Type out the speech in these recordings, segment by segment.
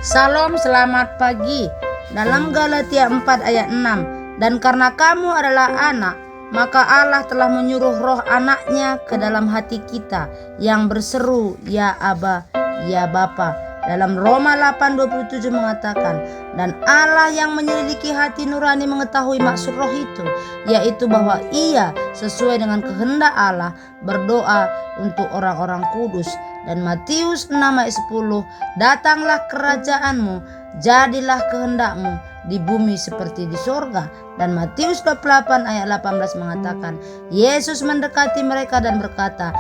Salam, selamat pagi. Dalam Galatia 4 ayat 6, dan karena kamu adalah anak, maka Allah telah menyuruh roh anaknya ke dalam hati kita yang berseru, ya Aba, ya Bapa. Dalam Roma 8:27 mengatakan, dan Allah yang menyelidiki hati nurani mengetahui maksud roh itu, yaitu bahwa ia sesuai dengan kehendak Allah berdoa untuk orang-orang kudus. Dan Matius 6 ayat 10, datanglah kerajaanmu, jadilah kehendakmu di bumi seperti di sorga. Dan Matius 28 ayat 18 mengatakan, Yesus mendekati mereka dan berkata,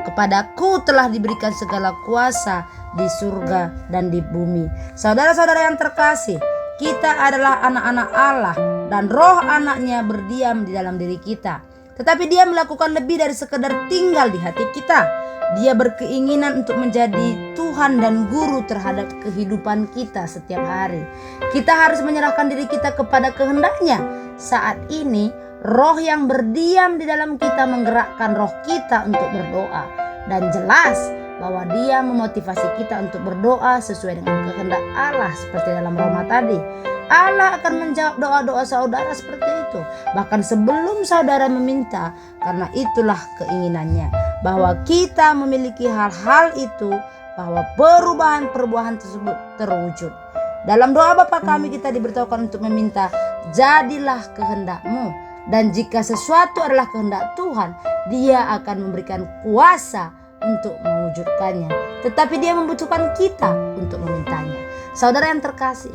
kepadaku telah diberikan segala kuasa di surga dan di bumi. Saudara-saudara yang terkasih, kita adalah anak-anak Allah dan roh anaknya berdiam di dalam diri kita. Tetapi dia melakukan lebih dari sekedar tinggal di hati kita. Dia berkeinginan untuk menjadi Tuhan dan Guru terhadap kehidupan kita setiap hari. Kita harus menyerahkan diri kita kepada kehendaknya. Saat ini, roh yang berdiam di dalam kita menggerakkan roh kita untuk berdoa. Dan jelas bahwa dia memotivasi kita untuk berdoa sesuai dengan kehendak Allah seperti dalam Roma tadi. Allah akan menjawab doa-doa saudara seperti itu, bahkan sebelum saudara meminta, karena itulah keinginannya, bahwa kita memiliki hal-hal itu, bahwa perubahan-perubahan tersebut terwujud. Dalam doa Bapa kami kita diberitahukan untuk meminta, jadilah kehendakmu, dan jika sesuatu adalah kehendak Tuhan, dia akan memberikan kuasa untuk mewujudkannya. Tetapi dia membutuhkan kita untuk memintanya. Saudara yang terkasih,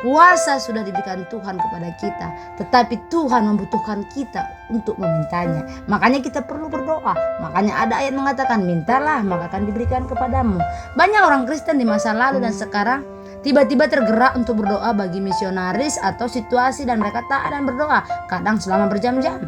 kuasa sudah diberikan Tuhan kepada kita, tetapi Tuhan membutuhkan kita untuk memintanya. Makanya kita perlu berdoa. Makanya ada ayat mengatakan, mintalah maka akan diberikan kepadamu. Banyak orang Kristen di masa lalu dan sekarang tiba-tiba tergerak untuk berdoa bagi misionaris atau situasi, dan mereka taat dan berdoa, kadang selama berjam-jam.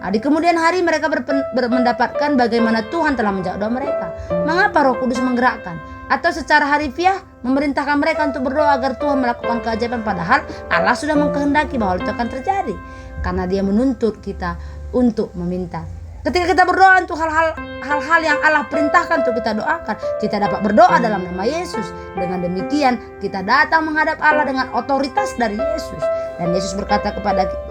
Di kemudian hari mereka mendapatkan bagaimana Tuhan telah menjawab doa mereka. Mengapa Roh Kudus menggerakkan? Atau secara harifiah memerintahkan mereka untuk berdoa agar Tuhan melakukan keajaiban, padahal Allah sudah mengkehendaki bahwa itu akan terjadi. Karena dia menuntut kita untuk meminta. Ketika kita berdoa untuk hal-hal yang Allah perintahkan untuk kita doakan, kita dapat berdoa dalam nama Yesus. Dengan demikian kita datang menghadap Allah dengan otoritas dari Yesus. Dan Yesus berkata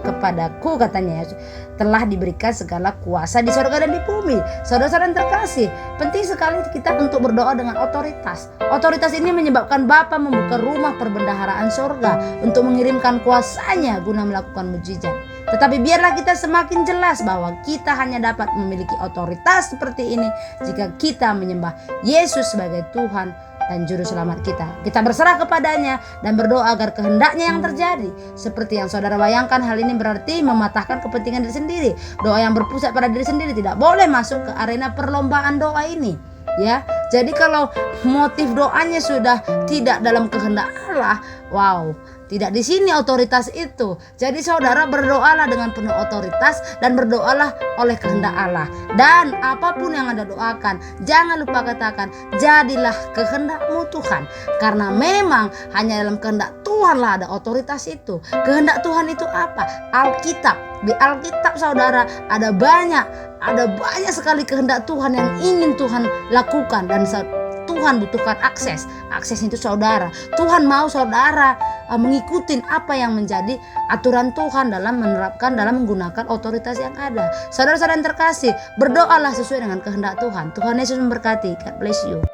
kepadaku, katanya Yesus, telah diberikan segala kuasa di surga dan di bumi. Saudara-saudara yang terkasih, penting sekali kita untuk berdoa dengan otoritas. Otoritas ini menyebabkan Bapa membuka rumah perbendaharaan surga untuk mengirimkan kuasanya guna melakukan mujizat. Tetapi biarlah kita semakin jelas bahwa kita hanya dapat memiliki otoritas seperti ini jika kita menyembah Yesus sebagai Tuhan dan Juru Selamat kita. Kita berserah kepadanya dan berdoa agar kehendaknya yang terjadi. Seperti yang saudara bayangkan, hal ini berarti mematahkan kepentingan diri sendiri. Doa yang berpusat pada diri sendiri tidak boleh masuk ke arena perlombaan doa ini. Ya, jadi kalau motif doanya sudah tidak dalam kehendak Allah, tidak di sini otoritas itu. Jadi saudara berdoalah dengan penuh otoritas dan berdoalah oleh kehendak Allah. Dan apapun yang Anda doakan, jangan lupa katakan, jadilah kehendakmu Tuhan. Karena memang hanya dalam kehendak Tuhanlah ada otoritas itu. Kehendak Tuhan itu apa? Alkitab. Di Alkitab saudara ada banyak sekali kehendak Tuhan yang ingin Tuhan lakukan, dan Tuhan butuhkan akses itu saudara. Tuhan mau saudara mengikuti apa yang menjadi aturan Tuhan dalam menggunakan otoritas yang ada. Saudara-saudara yang terkasih, berdoalah sesuai dengan kehendak Tuhan. Tuhan Yesus memberkati. God bless you.